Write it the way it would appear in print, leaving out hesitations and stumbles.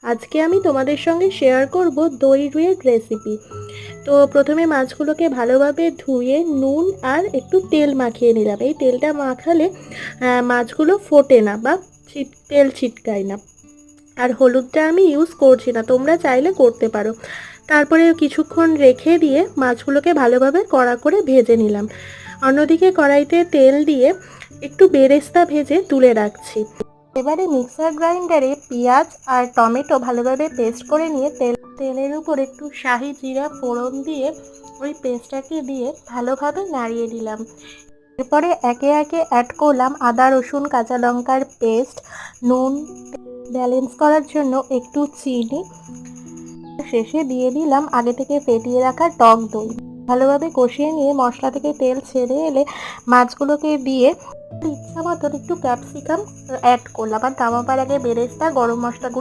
আজকে আমি তোমাদের সঙ্গে শেয়ার করব দই রুইয়ের রেসিপি। তো প্রথমে মাছগুলোকে ভালোভাবে ধুয়ে নুন আর একটু তেল মাখিয়ে নিলাম। এই তেলটা মাখালে মাছগুলো ফোটে না বা তেল ছিটকায় না। আর হলুদটা আমি ইউজ করছি না, তোমরা চাইলে করতে পারো। তারপরে কিছুক্ষণ রেখে দিয়ে মাছগুলোকে ভালোভাবে কড়া করে ভেজে নিলাম। অন্যদিকে কড়াইতে তেল দিয়ে একটু বেরেস্তা ভেজে তুলে রাখছি। এবারে মিক্সার গ্রাইন্ডারে পেঁয়াজ আর টমেটো ভালোভাবে পেস্ট করে নিয়ে তেলের উপর একটু শাহি জিরা ফোড়ন দিয়ে ওই পেস্টটাকে দিয়ে ভালোভাবে নাড়িয়ে দিলাম। এরপরে একে একে অ্যাড করলাম আদা রসুন কাঁচা লঙ্কার পেস্ট, নুন, ব্যালেন্স করার জন্য একটু চিনি, শেষে দিয়ে দিলাম আগে থেকে ফেটিয়ে রাখা টক দই। ভালোভাবে কষিয়ে নিয়ে মশলা থেকে তেল ছেড়ে এলে মাছগুলোকে দিয়ে ইচ্ছা মতন একটু ক্যাপসিকাম অ্যাড করলাম। আর নামাবার আগে বেরেস্তা গরম মশলা